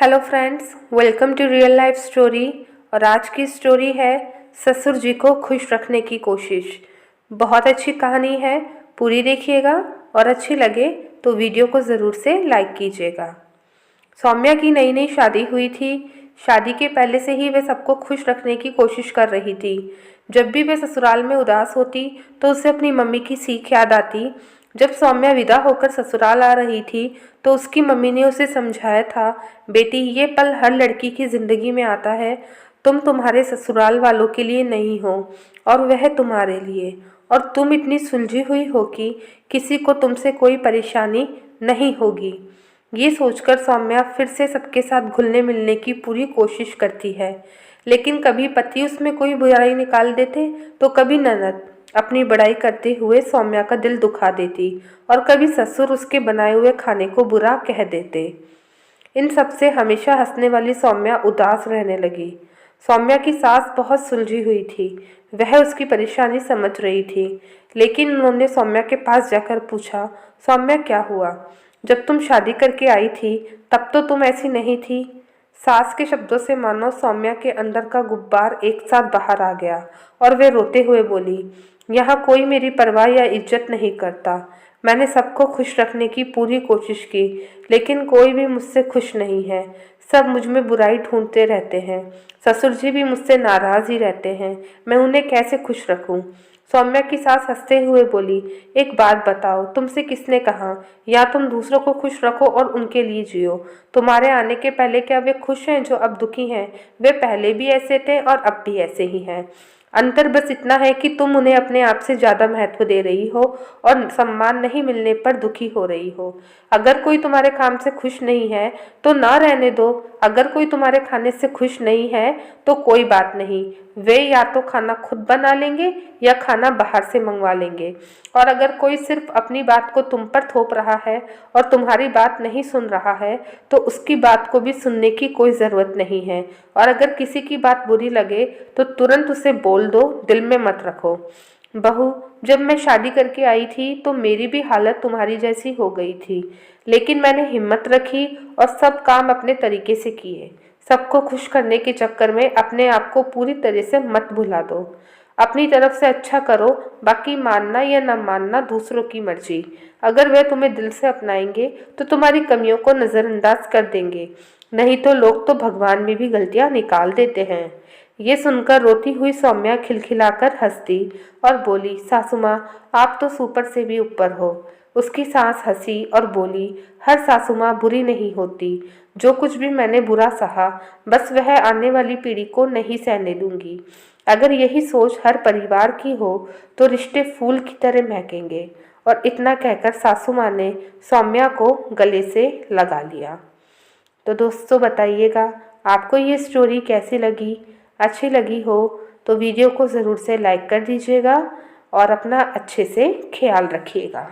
Hello friends, welcome to real life story. और आज की स्टोरी है ससुर जी को खुश रखने की कोशिश। बहुत अच्छी कहानी है, पूरी देखिएगा और अच्छी लगे तो वीडियो को ज़रूर से लाइक कीजिएगा। सौम्या की नई नई शादी हुई थी। शादी के पहले से ही वे सबको खुश रखने की कोशिश कर रही थी। जब भी वे ससुराल में उदास होती तो उसे अपनी मम्मी की सीख याद आती। जब सौम्या विदा होकर ससुराल आ रही थी तो उसकी मम्मी ने उसे समझाया था, बेटी ये पल हर लड़की की ज़िंदगी में आता है। तुम तुम्हारे ससुराल वालों के लिए नहीं हो और वह तुम्हारे लिए। और तुम इतनी सुलझी हुई हो कि किसी को तुमसे कोई परेशानी नहीं होगी। ये सोचकर सौम्या फिर से सबके साथ घुलने मिलने की पूरी कोशिश करती है। लेकिन कभी पति उसमें कोई बुराई निकाल देते तो कभी ननद अपनी बड़ाई करते हुए सौम्या का दिल दुखा देती और कभी ससुर उसके बनाए हुए खाने को बुरा कह देते। इन सब से हमेशा हंसने वाली सौम्या उदास रहने लगी। सौम्या की सास बहुत सुलझी हुई थी। वह उसकी परेशानी समझ रही थी। लेकिन उन्होंने सौम्या के पास जाकर पूछा, सौम्या क्या हुआ? जब तुम शादी करके आई थी तब तो तुम ऐसी नहीं थी। सास के शब्दों से मानो सौम्या के अंदर का गुब्बार एक साथ बाहर आ गया और वे रोते हुए बोली, यहाँ कोई मेरी परवाह या इज्जत नहीं करता। मैंने सबको खुश रखने की पूरी कोशिश की, लेकिन कोई भी मुझसे खुश नहीं है। सब मुझ में बुराई ढूंढते रहते हैं। ससुर जी भी मुझसे नाराज़ ही रहते हैं। मैं उन्हें कैसे खुश रखूं? सौम्या की सास हंसते हुए बोली, एक बात बताओ, तुमसे किसने कहा या तुम दूसरों को खुश रखो और उनके लिए जियो? तुम्हारे आने के पहले क्या वे खुश हैं जो अब दुखी हैं? वे पहले भी ऐसे थे और अब भी ऐसे ही हैं। अंतर बस इतना है कि तुम उन्हें अपने आप से ज़्यादा महत्व दे रही हो और सम्मान नहीं मिलने पर दुखी हो रही हो। अगर कोई तुम्हारे काम से खुश नहीं है तो ना रहने दो। अगर कोई तुम्हारे खाने से खुश नहीं है तो कोई बात नहीं, वे या तो खाना खुद बना लेंगे या खाना बाहर से मंगवा लेंगे। और अगर कोई सिर्फ अपनी बात को तुम पर थोप रहा है और तुम्हारी बात नहीं सुन रहा है तो उसकी बात को भी सुनने की कोई ज़रूरत नहीं है। और अगर किसी की बात बुरी लगे तो तुरंत उसे बोल दो, दिल में मत रखो। बहू, जब मैं शादी करके आई थी तो मेरी भी हालत तुम्हारी जैसी हो गई थी, लेकिन मैंने हिम्मत रखी और सब काम अपने तरीके से किए। सबको खुश करने के चक्कर में अपने आप को पूरी तरह से मत भुला दो। अपनी तरफ से अच्छा करो, बाकी मानना या न मानना दूसरों की मर्जी। अगर वे तुम्हें दिल से अपनाएंगे तो तुम्हारी कमियों को नज़रअंदाज कर देंगे, नहीं तो लोग तो भगवान में भी गलतियां निकाल देते हैं। ये सुनकर रोती हुई सौम्या खिलखिलाकर हंसती और बोली, सासू माँ, आप तो सुपर से भी ऊपर हो। उसकी सास हंसी और बोली, हर सासू माँ बुरी नहीं होती। जो कुछ भी मैंने बुरा सहा, बस वह आने वाली पीढ़ी को नहीं सहने दूंगी। अगर यही सोच हर परिवार की हो तो रिश्ते फूल की तरह महकेंगे। और इतना कहकर सासू माँ ने सौम्या को गले से लगा लिया। तो दोस्तों बताइएगा, आपको ये स्टोरी कैसी लगी? अच्छी लगी हो तो वीडियो को ज़रूर से लाइक कर दीजिएगा और अपना अच्छे से ख्याल रखिएगा।